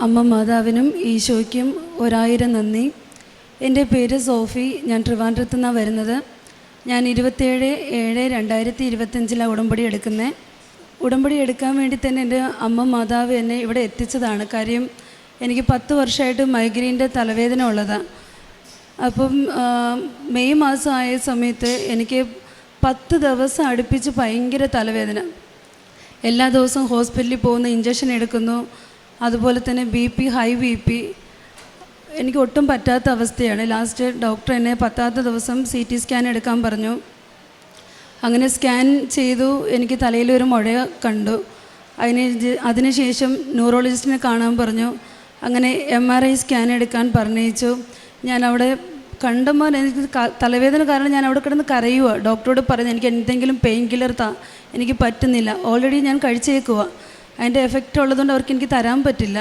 അമ്മ മാതാവിനും ഈശോയ്ക്കും 1000 നന്ദി. എൻ്റെ പേര് സോഫി. ഞാൻ ട്രിവാൻഡ്രത്തു നിന്നാണ് വരുന്നത്. ഞാൻ 27/7/2025 ഉടമ്പടി എടുക്കുന്നത്. ഉടമ്പടി എടുക്കാൻ വേണ്ടി തന്നെ എൻ്റെ അമ്മ മാതാവ് എന്നെ ഇവിടെ എത്തിച്ചതാണ്. കാര്യം എനിക്ക് 10 വർഷമായിട്ട് മൈഗ്രെയിൻ്റെ തലവേദന ഉള്ളതാണ്. അപ്പം മെയ് മാസം ആയ സമയത്ത് എനിക്ക് 10 ദിവസം അടുപ്പിച്ച് ഭയങ്കര തലവേദന. എല്ലാ ദിവസവും ഹോസ്പിറ്റലിൽ പോകുന്നു, ഇഞ്ചക്ഷൻ എടുക്കുന്നു. അതുപോലെ തന്നെ BP, ഹൈ BP. എനിക്ക് ഒട്ടും പറ്റാത്ത അവസ്ഥയാണ്. ലാസ്റ്റ് ഡോക്ടർ എന്നെ 10ാമത്തെ ദിവസം CT സ്കാൻ എടുക്കാൻ പറഞ്ഞു. അങ്ങനെ സ്കാൻ ചെയ്തു. എനിക്ക് തലയിലൊരു മുഴ കണ്ടു. അതിനുശേഷം ന്യൂറോളജിസ്റ്റിനെ കാണാൻ പറഞ്ഞു. അങ്ങനെ MRI സ്കാൻ എടുക്കാൻ പറഞ്ഞയച്ചു. ഞാൻ അവിടെ കണ്ടപ്പോൾ എനിക്ക് തലവേദന കാരണം ഞാൻ അവിടെ കിടന്ന് കരയുക. ഡോക്ടറോട് പറഞ്ഞു എനിക്ക് എന്തെങ്കിലും പെയിൻ കില്ലർ എനിക്ക് പറ്റുന്നില്ല, ഓൾറെഡി ഞാൻ കഴിച്ചേക്കുക, അതിൻ്റെ എഫക്റ്റ് ഉള്ളതുകൊണ്ട് അവർക്ക് എനിക്ക് തരാൻ പറ്റില്ല.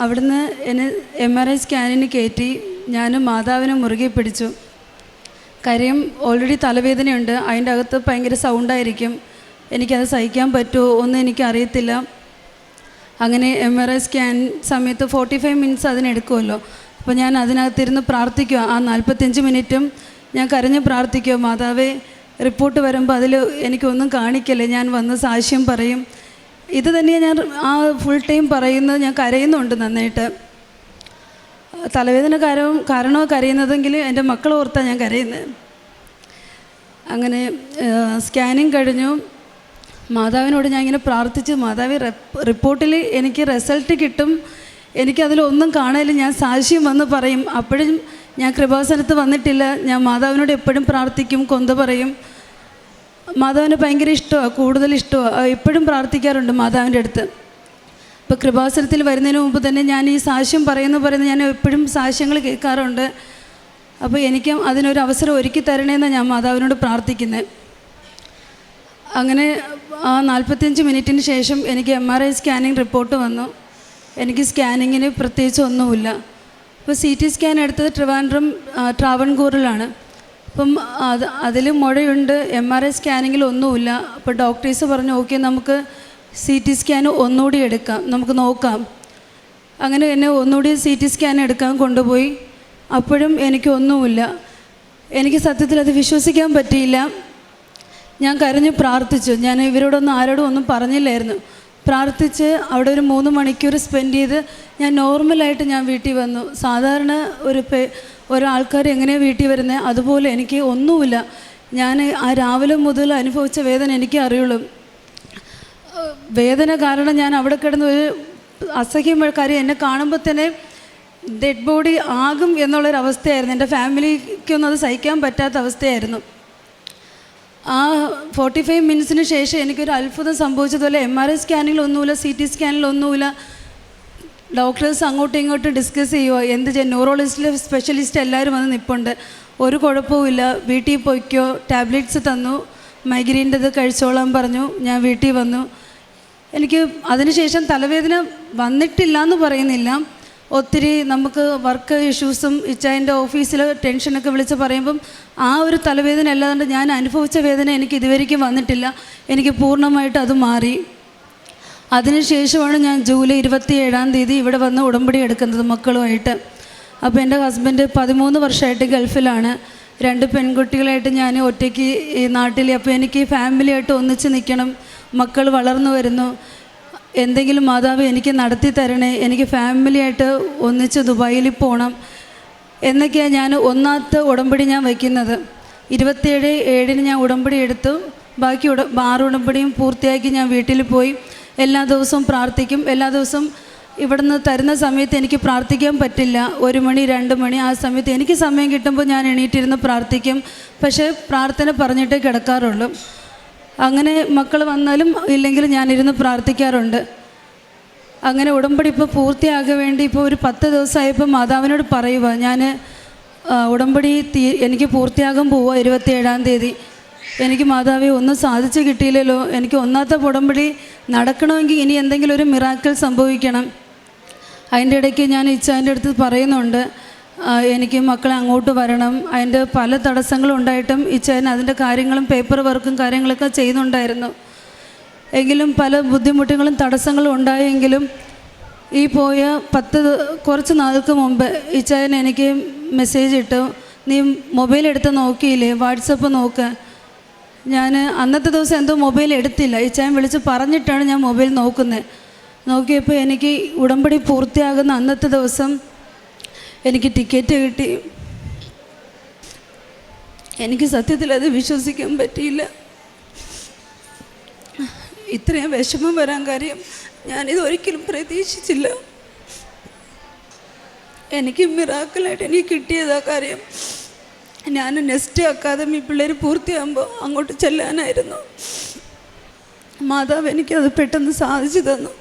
അവിടുന്ന് എന്നെ MRI സ്കാനിന് കയറ്റി. ഞാൻ മാതാവിനെ മുറുകെ പിടിച്ചു. കാര്യം ഓൾറെഡി തലവേദനയുണ്ട്, അതിൻ്റെ അകത്ത് ഭയങ്കര സൗണ്ടായിരിക്കും, എനിക്കത് സഹിക്കാൻ പറ്റുമോ ഒന്നും എനിക്കറിയത്തില്ല. അങ്ങനെ MRI സ്കാൻ സമയത്ത് 45 മിനിറ്റ്സ് അതിനെടുക്കുമല്ലോ. അപ്പോൾ ഞാൻ അതിനകത്തിരുന്ന് പ്രാർത്ഥിക്കുക. ആ 45 മിനിറ്റും ഞാൻ കരഞ്ഞ് പ്രാർത്ഥിക്കുക, മാതാവേ റിപ്പോർട്ട് വരുമ്പോൾ അതിൽ എനിക്കൊന്നും കാണിക്കല്ലേ, ഞാൻ വന്ന് സാക്ഷ്യം പറയും. ഇത് തന്നെയാണ് ഞാൻ ആ ഫുൾ ടൈം പറയുന്നത്. ഞാൻ കരയുന്നുണ്ട് നന്നായിട്ട്. തലവേദന കാരണമോ കരയുന്നതെങ്കിൽ എൻ്റെ മക്കൾ ഓർത്താണ് ഞാൻ കരയുന്നത്. അങ്ങനെ സ്കാനിങ് കഴിഞ്ഞു. മാതാവിനോട് ഞാൻ ഇങ്ങനെ പ്രാർത്ഥിച്ചു, മാതാവ് റിപ്പോർട്ടിൽ എനിക്ക് റിസൾട്ട് കിട്ടും, എനിക്കതിലൊന്നും കാണാനില്ല, ഞാൻ സാക്ഷ്യം വന്ന് പറയും. അപ്പോഴും ഞാൻ കൃപാസനത്ത് വന്നിട്ടില്ല. ഞാൻ മാതാവിനോട് എപ്പോഴും പ്രാർത്ഥിക്കും, കൊന്ത പറയും. മാതാവിന് ഭയങ്കര ഇഷ്ടമാണ്, കൂടുതൽ ഇഷ്ടമാണ്. എപ്പോഴും പ്രാർത്ഥിക്കാറുണ്ട് മാതാവിൻ്റെ അടുത്ത്. ഇപ്പോൾ കൃപാസനത്തിൽ വരുന്നതിന് മുമ്പ് തന്നെ ഞാൻ ഈ സാക്ഷ്യം പറയുന്നത് ഞാൻ എപ്പോഴും സാക്ഷ്യങ്ങൾ കേൾക്കാറുണ്ട്. അപ്പോൾ എനിക്കും അതിനൊരു അവസരം ഒരുക്കി തരണേന്നാണ് ഞാൻ മാതാവിനോട് പ്രാർത്ഥിക്കുന്നത്. അങ്ങനെ ആ 45 മിനിറ്റിന് ശേഷം എനിക്ക് MRI സ്കാനിങ് റിപ്പോർട്ട് വന്നു. എനിക്ക് സ്കാനിങ്ങിന് പ്രത്യേകിച്ച് ഒന്നുമില്ല. ഇപ്പോൾ CT സ്കാൻ എടുത്തത് ട്രാവൻകൂറിലാണ്. അപ്പം അതിൽ മുഴയുണ്ട്, MRI സ്കാനിങ്ങിൽ ഒന്നുമില്ല. അപ്പോൾ ഡോക്ടേഴ്സ് പറഞ്ഞു ഓക്കെ നമുക്ക് CT സ്കാൻ ഒന്നുകൂടി എടുക്കാം, നമുക്ക് നോക്കാം. അങ്ങനെ എന്നെ ഒന്നുകൂടി CT സ്കാൻ എടുക്കാൻ കൊണ്ടുപോയി. അപ്പോഴും എനിക്കൊന്നുമില്ല. എനിക്ക് സത്യത്തിൽ അത് വിശ്വസിക്കാൻ പറ്റിയില്ല. ഞാൻ കരഞ്ഞ് പ്രാർത്ഥിച്ചു. ഞാൻ ഇവരോടൊന്നും ആരോടും ഒന്നും പറഞ്ഞില്ലായിരുന്നു. പ്രാർത്ഥിച്ച് അവിടെ ഒരു 3 മണിക്കൂർ സ്പെൻഡ് ചെയ്ത് ഞാൻ നോർമലായിട്ട് ഞാൻ വീട്ടിൽ വന്നു. സാധാരണ ഒരാൾക്കാർ എങ്ങനെയാണ് വീട്ടിൽ വരുന്നത് അതുപോലെ എനിക്ക് ഒന്നുമില്ല. ഞാൻ ആ രാവിലെ മുതൽ അനുഭവിച്ച വേദന എനിക്ക് അറിയുള്ളൂ. വേദന കാരണം ഞാൻ അവിടെ കിടന്ന് ഒരു അസഹ്യം കാര്യം എന്നെ കാണുമ്പോൾ തന്നെ ഡെഡ് ബോഡി ആകും എന്നുള്ളൊരവസ്ഥയായിരുന്നു. എൻ്റെ ഫാമിലിക്കൊന്നും അത് സഹിക്കാൻ പറ്റാത്ത അവസ്ഥയായിരുന്നു. ആ 45 മിനിറ്റ്സിന് ശേഷം എനിക്കൊരു അത്ഭുതം സംഭവിച്ചതുപോലെ MRI സ്കാനിങ്ങിലൊന്നുമില്ല, CT സ്കാനിലൊന്നുമില്ല. ഡോക്ടേഴ്സ് അങ്ങോട്ടും ഇങ്ങോട്ടും ഡിസ്കസ് ചെയ്യുമോ എന്ത് ചെയ്യാൻ. ന്യൂറോളജിസ്റ്റിലെ സ്പെഷ്യലിസ്റ്റ് എല്ലാവരും വന്ന് നിൽപ്പുണ്ട്. ഒരു കുഴപ്പമില്ല, വീട്ടിൽ പോയിക്കോ, ടാബ്ലറ്റ്സ് തന്നു, മൈഗ്രെയിൻ്റെത് കഴിച്ചോളാൻ പറഞ്ഞു. ഞാൻ വീട്ടിൽ വന്നു. എനിക്ക് അതിനുശേഷം തലവേദന വന്നിട്ടില്ല എന്ന് പറയുന്നില്ല. ഒത്തിരി നമുക്ക് വർക്ക് ഇഷ്യൂസും ഇച്ചായൻ്റെ ഓഫീസിൽ ടെൻഷനൊക്കെ വിളിച്ച് പറയുമ്പം ആ ഒരു തലവേദന അല്ലാതെ ഞാൻ അനുഭവിച്ച വേദന എനിക്ക് ഇതുവരെയ്ക്കും വന്നിട്ടില്ല. എനിക്ക് പൂർണ്ണമായിട്ട് അത് മാറി. അതിനുശേഷമാണ് ഞാൻ ജൂലൈ 27-ാം തീയതി ഇവിടെ വന്ന് ഉടമ്പടി എടുക്കുന്നത് മക്കളുമായിട്ട്. അപ്പോൾ എൻ്റെ ഹസ്ബൻഡ് 13 വർഷമായിട്ട് ഗൾഫിലാണ്. 2 പെൺകുട്ടികളായിട്ട് ഞാൻ ഒറ്റയ്ക്ക് ഈ നാട്ടിൽ. അപ്പോൾ എനിക്ക് ഫാമിലിയായിട്ട് ഒന്നിച്ച് നിൽക്കണം. മക്കൾ വളർന്നു വരുന്നു. എന്തെങ്കിലും മാതാവ് എനിക്ക് നടത്തി തരണേ, എനിക്ക് ഫാമിലിയായിട്ട് ഒന്നിച്ച് ദുബായിൽ പോകണം എന്നൊക്കെയാണ് ഞാൻ ഒന്നാമത്തെ ഉടമ്പടി ഞാൻ വയ്ക്കുന്നത്. 27/7 ഞാൻ ഉടമ്പടി എടുത്തു. ബാക്കി 6 ഉടമ്പടിയും പൂർത്തിയാക്കി ഞാൻ വീട്ടിൽ പോയി. എല്ലാ ദിവസവും പ്രാർത്ഥിക്കും. എല്ലാ ദിവസവും ഇവിടുന്ന് തരുന്ന സമയത്ത് എനിക്ക് പ്രാർത്ഥിക്കാൻ പറ്റില്ല. 1 മണി 2 മണി ആ സമയത്ത് എനിക്ക് സമയം കിട്ടുമ്പോൾ ഞാൻ എണീറ്റിരുന്ന് പ്രാർത്ഥിക്കും. പക്ഷേ പ്രാർത്ഥന പറഞ്ഞിട്ടേ കിടക്കാറുള്ളൂ. അങ്ങനെ മക്കൾ വന്നാലും ഇല്ലെങ്കിലും ഞാനിരുന്ന് പ്രാർത്ഥിക്കാറുണ്ട്. അങ്ങനെ ഉടമ്പടി ഇപ്പോൾ പൂർത്തിയാകാൻ വേണ്ടി ഇപ്പോൾ ഒരു 10 ദിവസമായപ്പോൾ മാതാവിനോട് പറയുക, ഞാൻ ഉടമ്പടി എനിക്ക് പൂർത്തിയാകാൻ പോവുക 27-ാം തീയതി. എനിക്ക് മാതാവേ ഒന്നും സാധിച്ചു കിട്ടിയില്ലല്ലോ, എനിക്ക് ഒന്നാമത്തെ ഉടമ്പടി നടക്കണമെങ്കിൽ ഇനി എന്തെങ്കിലും ഒരു മിറാക്കിൾ സംഭവിക്കണം. അതിൻ്റെ ഇടയ്ക്ക് ഞാൻ ഇച്ചാൻ്റെ അടുത്ത് പറയുന്നുണ്ട് എനിക്ക് മക്കളെ അങ്ങോട്ട് വരണം. അതിൻ്റെ പല തടസ്സങ്ങളും ഉണ്ടായിട്ടും ഇച്ചാൻ അതിൻ്റെ കാര്യങ്ങളും പേപ്പർ വർക്കും കാര്യങ്ങളൊക്കെ ചെയ്യുന്നുണ്ടായിരുന്നു. എങ്കിലും പല ബുദ്ധിമുട്ടുകളും തടസ്സങ്ങളും ഉണ്ടായെങ്കിലും ഈ പോയ കുറച്ച് നാൾക്ക് മുമ്പ് ഇച്ചായൻ എനിക്ക് മെസ്സേജ് ഇട്ടു, നീ മൊബൈൽ എടുത്ത് നോക്കിയില്ലേ, വാട്സപ്പ് നോക്ക്. ഞാൻ അന്നത്തെ ദിവസം എന്തോ മൊബൈൽ എടുത്തില്ല. ഇച്ചായൻ വിളിച്ച് പറഞ്ഞിട്ടാണ് ഞാൻ മൊബൈൽ നോക്കുന്നത്. നോക്കിയപ്പോൾ എനിക്ക് ഉടമ്പടി പൂർത്തിയാകുന്ന അന്നത്തെ ദിവസം എനിക്ക് ടിക്കറ്റ് കിട്ടി. എനിക്ക് സത്യത്തിൽ അത് വിശ്വസിക്കാൻ പറ്റിയില്ല. ഇത്രയും വിഷമം വരാൻ കാര്യം ഞാനിത് ഒരിക്കലും പ്രതീക്ഷിച്ചില്ല. എനിക്ക് മിറാക്കിളായിട്ട് എനിക്ക് കിട്ടിയതാ കാര്യം. ഞാൻ നെക്സ്റ്റ് അക്കാദമി പിള്ളേർ പൂർത്തിയാകുമ്പോൾ അങ്ങോട്ട് ചെല്ലാനായിരുന്നു. മാതാവ് എനിക്കത് പെട്ടെന്ന് സാധിച്ചു തന്നു.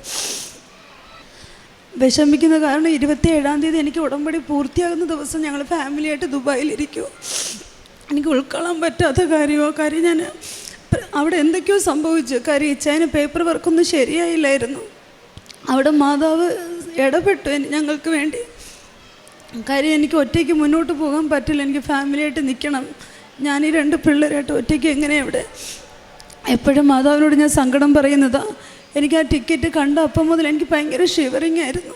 വിഷമിക്കുന്ന കാരണം 27-ാം തീയതി എനിക്ക് ഉടമ്പടി പൂർത്തിയാകുന്ന ദിവസം ഞങ്ങൾ ഫാമിലിയായിട്ട് ദുബായിലിരിക്കുമോ. എനിക്ക് ഉൾക്കൊള്ളാൻ പറ്റാത്ത കാര്യം ഞാൻ അവിടെ എന്തൊക്കെയോ സംഭവിച്ചു. കാര്യം ഇച്ചായന് പേപ്പർ വർക്കൊന്നും ശരിയായില്ലായിരുന്നു. അവിടെ മാതാവ് ഇടപെട്ടു ഞങ്ങൾക്ക് വേണ്ടി. കാര്യം എനിക്ക് ഒറ്റയ്ക്ക് മുന്നോട്ട് പോകാൻ പറ്റില്ല. എനിക്ക് ഫാമിലിയായിട്ട് നിൽക്കണം. ഞാൻ ഈ 2 പിള്ളേരായിട്ട് ഒറ്റയ്ക്ക് എങ്ങനെയാണ് ഇവിടെ. എപ്പോഴും മാതാവിനോട് ഞാൻ സങ്കടം പറയുന്നതാണ്. എനിക്ക് ആ ടിക്കറ്റ് കണ്ട അപ്പം മുതൽ എനിക്ക് ഭയങ്കര ഷിവറിങ് ആയിരുന്നു.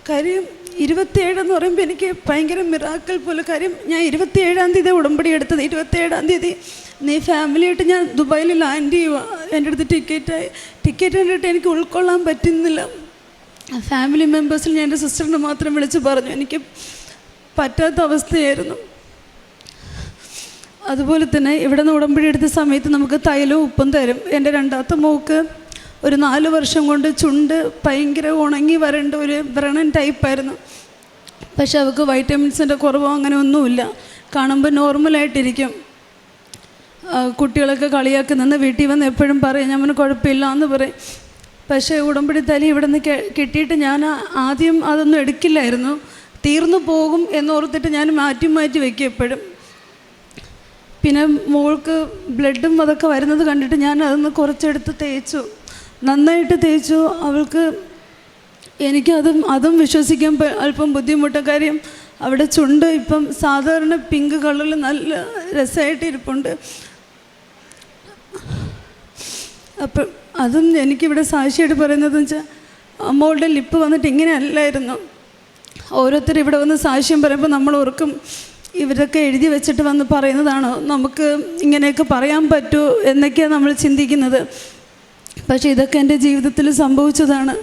കാര്യം 27 എന്ന് പറയുമ്പോൾ എനിക്ക് ഭയങ്കര മിറാക്കിൾ പോലെ. കാര്യം ഞാൻ 27-ാം തീയതി ഉടമ്പടി എടുത്തത്. 27-ാം തീയതി നീ ഫാമിലിയായിട്ട് ഞാൻ ദുബായിൽ ലാൻഡ് ചെയ്യുക. എൻ്റെ അടുത്ത് ടിക്കറ്റ് കണ്ടിട്ട് എനിക്ക് ഉൾക്കൊള്ളാൻ പറ്റുന്നില്ല. ഫാമിലി മെമ്പേഴ്സിൽ ഞാൻ എൻ്റെ സിസ്റ്ററിനെ മാത്രം വിളിച്ച് പറഞ്ഞു. എനിക്ക് പറ്റാത്ത അവസ്ഥയായിരുന്നു. അതുപോലെ തന്നെ ഇവിടെ നിന്ന് ഉടമ്പടി എടുത്ത സമയത്ത് നമുക്ക് തൈലവും ഉപ്പും തരും. എൻ്റെ 2ാമത്തെ മോൾക്ക് ഒരു 4 വർഷം കൊണ്ട് ചുണ്ട് ഭയങ്കര ഉണങ്ങി വരേണ്ട ഒരു വ്രണൻ ടൈപ്പായിരുന്നു. പക്ഷെ അവൾക്ക് വൈറ്റമിൻസിൻ്റെ കുറവോ അങ്ങനെ ഒന്നുമില്ല. കാണുമ്പോൾ നോർമലായിട്ടിരിക്കും. കുട്ടികളൊക്കെ കളിയാക്കി നിന്ന് വീട്ടിൽ വന്ന് എപ്പോഴും പറയും ഞാൻ കുഴപ്പമില്ല എന്ന് പറയും. പക്ഷേ ഉടമ്പടി തലി ഇവിടെ നിന്ന് കിട്ടിയിട്ട് ഞാൻ ആദ്യം അതൊന്നും എടുക്കില്ലായിരുന്നു. തീർന്നു പോകും എന്നോർത്തിട്ട് ഞാൻ മാറ്റി വയ്ക്കും എപ്പോഴും. പിന്നെ മോൾക്ക് ബ്ലഡും അതൊക്കെ വരുന്നത് കണ്ടിട്ട് ഞാൻ അതൊന്ന് കുറച്ചെടുത്ത് തേച്ചു, നന്നായിട്ട് തേച്ചു. അവൾക്ക് അതും വിശ്വസിക്കാൻ അല്പം ബുദ്ധിമുട്ട്. കാര്യം അവിടെ ചുണ്ട് ഇപ്പം സാധാരണ പിങ്ക് കളറിൽ നല്ല രസമായിട്ട് ഇരിപ്പുണ്ട്. അപ്പം അതും എനിക്കിവിടെ സാക്ഷിയായിട്ട് പറയുന്നതെന്ന് വെച്ചാൽ അമ്മോളുടെ ലിപ്പ് വന്നിട്ട് ഇങ്ങനെ അല്ലായിരുന്നു. ഓരോരുത്തർ ഇവിടെ വന്ന് സാക്ഷ്യം പറയുമ്പോൾ നമ്മൾ ഓർക്കും ഇവരൊക്കെ എഴുതി വെച്ചിട്ട് വന്ന് പറയുന്നതാണോ, നമുക്ക് ഇങ്ങനെയൊക്കെ പറയാൻ പറ്റുമോ എന്നൊക്കെയാണ് നമ്മൾ ചിന്തിക്കുന്നത്. പക്ഷേ ഇതൊക്കെ എൻ്റെ ജീവിതത്തിൽ സംഭവിച്ചതാണ്.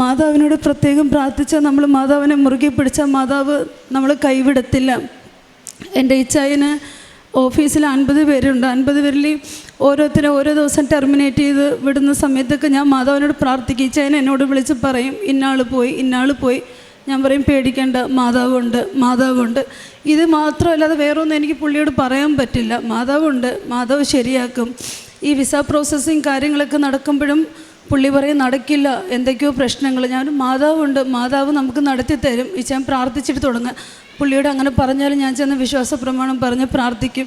മാതാവിനോട് പ്രത്യേകം പ്രാർത്ഥിച്ചാൽ, നമ്മൾ മാതാവിനെ മുറുകെ പിടിച്ചാൽ മാതാവ് നമ്മൾ കൈവിടത്തില്ല. എൻ്റെ ഇച്ചായന് ഓഫീസിൽ 50 പേരുണ്ട്. 50 പേരിൽ ഓരോരുത്തരും ഓരോ ദിവസം ടെർമിനേറ്റ് ചെയ്ത് വിടുന്ന സമയത്തൊക്കെ ഞാൻ മാതാവിനോട് പ്രാർത്ഥിക്കും. ഇച്ചായൻ എന്നോട് വിളിച്ച് പറയും ഇന്നാൾ പോയി. ഞാൻ പറയും പേടിക്കേണ്ട, മാതാവുണ്ട്. ഇത് മാത്രമല്ലാതെ വേറൊന്നും എനിക്ക് പുള്ളിയോട് പറയാൻ പറ്റില്ല. മാതാവുണ്ട്, മാതാവ് ശരിയാക്കും. ഈ വിസ പ്രോസസ്സിങ് കാര്യങ്ങളൊക്കെ നടക്കുമ്പോഴും പുള്ളി പറയും നടക്കില്ല, എന്തൊക്കെയോ പ്രശ്നങ്ങൾ. ഞാൻ മാതാവുണ്ട്, മാതാവ് നമുക്ക് നടത്തി തരും. ഞാൻ പ്രാർത്ഥിച്ചിട്ട് തുടങ്ങുക. പുള്ളിയോട് അങ്ങനെ പറഞ്ഞാലും ഞാൻ ചെന്ന് വിശ്വാസ പ്രമാണം പറഞ്ഞ് പ്രാർത്ഥിക്കും.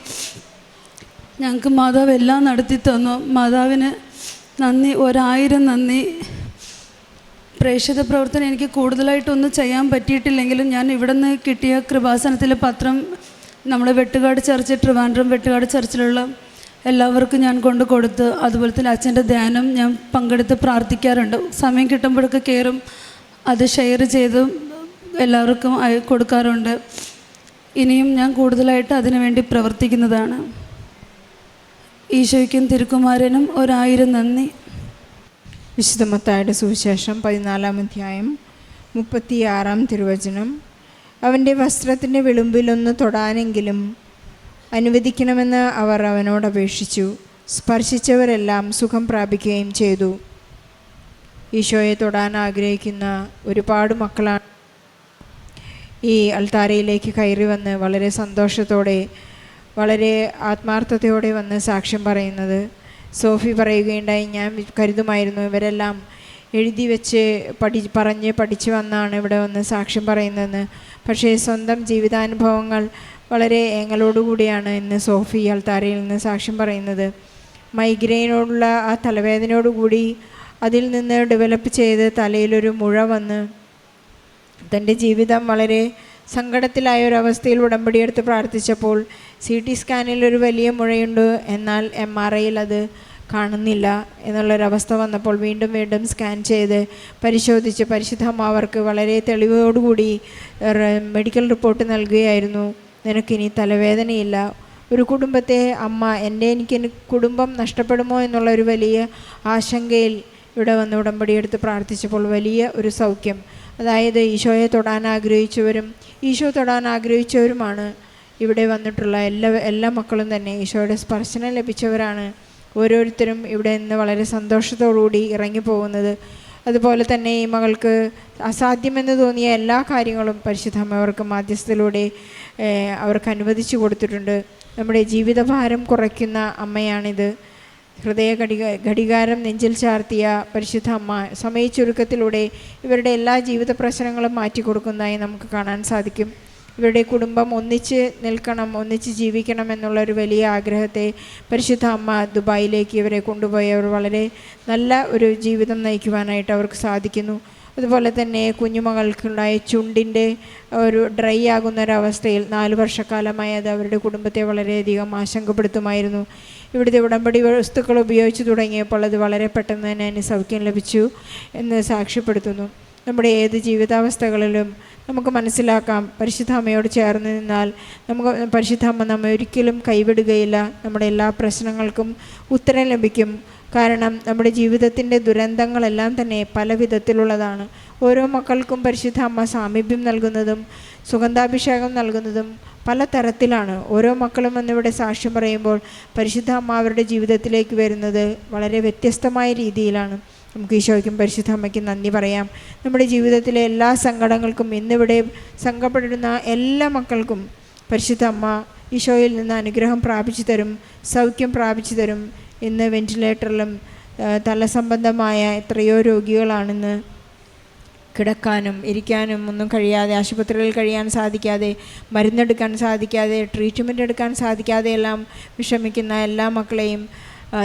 ഞങ്ങൾക്ക് മാതാവ് എല്ലാം നടത്തി തന്നു. മാതാവിന് നന്ദി, 1000 നന്ദി. പ്രേക്ഷിത പ്രവർത്തനം എനിക്ക് കൂടുതലായിട്ടൊന്നും ചെയ്യാൻ പറ്റിയിട്ടില്ലെങ്കിലും ഞാൻ ഇവിടെ നിന്ന് കിട്ടിയ കൃപാസനത്തിലെ പത്രം നമ്മുടെ വെട്ടുകാട് ചർച്ച്, ട്രിവാൻഡ്രം വെട്ടുകാട് ചർച്ചിലുള്ള എല്ലാവർക്കും ഞാൻ കൊണ്ട് കൊടുത്ത്, അതുപോലെ തന്നെ അച്ഛൻ്റെ ധ്യാനം ഞാൻ പങ്കെടുത്ത് പ്രാർത്ഥിക്കാറുണ്ട്. സമയം കിട്ടുമ്പോഴൊക്കെ കയറും അത് ഷെയർ ചെയ്ത് എല്ലാവർക്കും കൊടുക്കാറുണ്ട്. ഇനിയും ഞാൻ കൂടുതലായിട്ട് അതിനുവേണ്ടി പ്രവർത്തിക്കുന്നതാണ്. ഈശോയ്ക്കും തിരുക്കുമാരനും 1000 നന്ദി. വിശുദ്ധ മത്തായിയുടെ സുവിശേഷം 14-ാം അധ്യായം 36-ാം തിരുവചനം. അവൻ്റെ വസ്ത്രത്തിൻ്റെ വിളുമ്പിലൊന്ന് തൊടാനെങ്കിലും അനുവദിക്കണമെന്ന് അവർ അവനോട് അപേക്ഷിച്ചു. സ്പർശിച്ചവരെല്ലാം സുഖം പ്രാപിക്കുകയും ചെയ്തു. ഈശോയെ തൊടാൻ ആഗ്രഹിക്കുന്ന ഒരുപാട് മക്കളാണ് ഈ അൾത്താരയിലേക്ക് കയറി വന്ന് വളരെ സന്തോഷത്തോടെ, വളരെ ആത്മാർത്ഥതയോടെ വന്ന് സാക്ഷ്യം പറയുന്നത്. സോഫി പറയുകയുണ്ടായി, ഞാൻ കരുതുമായിരുന്നു ഇവരെല്ലാം എഴുതി വെച്ച് പറഞ്ഞ് പഠിച്ചു വന്നാണ് ഇവിടെ വന്ന് സാക്ഷ്യം പറയുന്നതെന്ന്. പക്ഷേ സ്വന്തം ജീവിതാനുഭവങ്ങൾ വളരെ ഏങ്ങലോടുകൂടിയാണ് ഇന്ന് സോഫി അൾത്താരയിൽ നിന്ന് സാക്ഷ്യം പറയുന്നത്. മൈഗ്രെയിനോടുള്ള ആ തലവേദനയോടുകൂടി അതിൽ നിന്ന് ഡെവലപ്പ് ചെയ്ത് തലയിലൊരു മുഴ വന്ന് തൻ്റെ ജീവിതം വളരെ സങ്കടത്തിലായ ഒരവസ്ഥയിൽ ഉടമ്പടിയെടുത്ത് പ്രാർത്ഥിച്ചപ്പോൾ CT സ്കാനിൽ ഒരു വലിയ മുഴയുണ്ട്, എന്നാൽ MRIയിൽ അത് കാണുന്നില്ല എന്നുള്ളൊരവസ്ഥ വന്നപ്പോൾ വീണ്ടും വീണ്ടും സ്കാൻ ചെയ്ത് പരിശോധിച്ച് പരിശുദ്ധ അമ്മ അവർക്ക് വളരെ തെളിവോടുകൂടി മെഡിക്കൽ റിപ്പോർട്ട് നൽകുകയായിരുന്നു. നിനക്കിനി തലവേദനയില്ല. ഒരു കുടുംബത്തെ അമ്മ എനിക്ക് കുടുംബം നഷ്ടപ്പെടുമോ എന്നുള്ള ഒരു വലിയ ആശങ്കയിൽ ഇവിടെ വന്ന് ഉടമ്പടിയെടുത്ത് പ്രാർത്ഥിച്ചപ്പോൾ വലിയ ഒരു സൗഖ്യം. അതായത് ഈശോയെ തൊടാൻ ആഗ്രഹിച്ചവരും ഈശോ തൊടാൻ ആഗ്രഹിച്ചവരുമാണ് ഇവിടെ വന്നിട്ടുള്ള എല്ലാ മക്കളും തന്നെ ഈശോയുടെ സ്പർശനം ലഭിച്ചവരാണ്. ഓരോരുത്തരും ഇവിടെ നിന്ന് വളരെ സന്തോഷത്തോടുകൂടി ഇറങ്ങിപ്പോകുന്നത്. അതുപോലെ തന്നെ ഈ മകൾക്ക് അസാധ്യമെന്ന് തോന്നിയ എല്ലാ കാര്യങ്ങളും പരിശുദ്ധ അമ്മ അവർക്ക് മാധ്യസ്ഥത്തിലൂടെ അവർക്ക് അനുവദിച്ചു കൊടുത്തിട്ടുണ്ട്. നമ്മുടെ ജീവിതഭാരം കുറയ്ക്കുന്ന അമ്മയാണിത്. ഹൃദയ ഘടികാരം നെഞ്ചിൽ ചാർത്തിയ പരിശുദ്ധ അമ്മ സമയച്ചുരുക്കത്തിലൂടെ ഇവരുടെ എല്ലാ ജീവിത പ്രശ്നങ്ങളും മാറ്റിക്കൊടുക്കുന്നതായി നമുക്ക് കാണാൻ സാധിക്കും. ഇവരുടെ കുടുംബം ഒന്നിച്ച് നിൽക്കണം, ഒന്നിച്ച് ജീവിക്കണം എന്നുള്ളൊരു വലിയ ആഗ്രഹത്തെ പരിശുദ്ധ അമ്മ ദുബായിലേക്ക് ഇവരെ കൊണ്ടുപോയി അവർ വളരെ നല്ല ഒരു ജീവിതം നയിക്കുവാനായിട്ട് അവർക്ക് സാധിക്കുന്നു. അതുപോലെ തന്നെ കുഞ്ഞുമകൾക്കുണ്ടായ ചുണ്ടിൻ്റെ ഒരു ഡ്രൈ ആകുന്നൊരവസ്ഥയിൽ 4 വർഷക്കാലമായി അത് അവരുടെ കുടുംബത്തെ വളരെയധികം ആശങ്കപ്പെടുത്തുമായിരുന്നു. ഇവിടുത്തെ ഉടമ്പടി വസ്തുക്കൾ ഉപയോഗിച്ച് തുടങ്ങിയപ്പോൾ അത് വളരെ പെട്ടെന്ന് തന്നെ അതിന് സൗഖ്യം ലഭിച്ചു എന്ന് സാക്ഷ്യപ്പെടുത്തുന്നു. നമ്മുടെ ഏത് ജീവിതാവസ്ഥകളിലും നമുക്ക് മനസ്സിലാക്കാം, പരിശുദ്ധ അമ്മയോട് ചേർന്ന് നിന്നാൽ പരിശുദ്ധ അമ്മ നമ്മെ ഒരിക്കലും കൈവിടുകയില്ല. നമ്മുടെ എല്ലാ പ്രശ്നങ്ങൾക്കും ഉത്തരം ലഭിക്കും. കാരണം നമ്മുടെ ജീവിതത്തിൻ്റെ ദുരന്തങ്ങളെല്ലാം തന്നെ പല വിധത്തിലുള്ളതാണ്. ഓരോ മക്കൾക്കും പരിശുദ്ധ അമ്മ സാമീപ്യം നൽകുന്നതും സുഗന്ധാഭിഷേകം നൽകുന്നതും പല തരത്തിലാണ്. ഓരോ മക്കളും എന്നിവിടെ സാക്ഷ്യം പറയുമ്പോൾ പരിശുദ്ധ അമ്മ അവരുടെ ജീവിതത്തിലേക്ക് വരുന്നത് വളരെ വ്യത്യസ്തമായ രീതിയിലാണ്. നമുക്ക് ഈശോയ്ക്കും പരിശുദ്ധ അമ്മയ്ക്കും നന്ദി പറയാം. നമ്മുടെ ജീവിതത്തിലെ എല്ലാ സങ്കടങ്ങൾക്കും ഇന്നിവിടെ സങ്കടപ്പെടുന്ന എല്ലാ മക്കൾക്കും പരിശുദ്ധ അമ്മ ഈശോയിൽ നിന്ന് അനുഗ്രഹം പ്രാപിച്ചു തരും, സൗഖ്യം പ്രാപിച്ചു തരും. ഇന്ന് വെന്റിലേറ്ററിലും തലസംബന്ധമായ എത്രയോ രോഗികളാണിന്ന് കിടക്കാനും ഇരിക്കാനും ഒന്നും കഴിയാതെ, ആശുപത്രികളിൽ കഴിയാൻ സാധിക്കാതെ, മരുന്നെടുക്കാൻ സാധിക്കാതെ, ട്രീറ്റ്മെൻറ്റ് എടുക്കാൻ സാധിക്കാതെ എല്ലാം വിഷമിക്കുന്ന എല്ലാ മക്കളെയും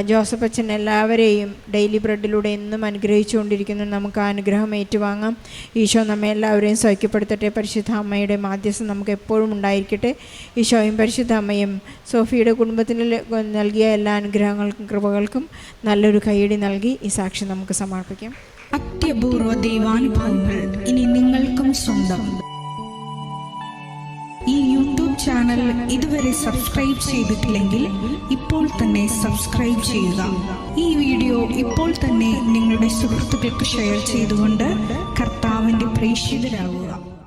ജോസഫ് അച്ഛൻ എല്ലാവരെയും ഡെയിലി ബ്രെഡിലൂടെ എന്നും അനുഗ്രഹിച്ചുകൊണ്ടിരിക്കുന്നു. നമുക്ക് ആ അനുഗ്രഹം ഏറ്റുവാങ്ങാം. ഈശോ നമ്മെ എല്ലാവരെയും സൗഖ്യപ്പെടുത്തട്ടെ. പരിശുദ്ധ അമ്മയുടെ മാധ്യസ്ഥം നമുക്ക് എപ്പോഴും ഉണ്ടായിരിക്കട്ടെ. ഈശോയും പരിശുദ്ധ അമ്മയും സോഫിയുടെ കുടുംബത്തിന് നൽകിയ എല്ലാ അനുഗ്രഹങ്ങൾക്കും കൃപകൾക്കും നല്ലൊരു കൈയടി നൽകി ഈ സാക്ഷി നമുക്ക് സമർപ്പിക്കാം. അത്യപൂർവ ദൈവാനുഭവങ്ങൾ ഇനി നിങ്ങൾക്കും സ്വന്തം. ഈ യൂട്യൂബ് ചാനൽ ഇതുവരെ സബ്സ്ക്രൈബ് ചെയ്തിട്ടില്ലെങ്കിൽ ഇപ്പോൾ തന്നെ സബ്സ്ക്രൈബ് ചെയ്യുക. ഈ വീഡിയോ ഇപ്പോൾ തന്നെ നിങ്ങളുടെ സുഹൃത്തുക്കൾക്ക് ഷെയർ ചെയ്തുകൊണ്ട് കർത്താവിൻ്റെ പ്രേക്ഷിതരാകുക.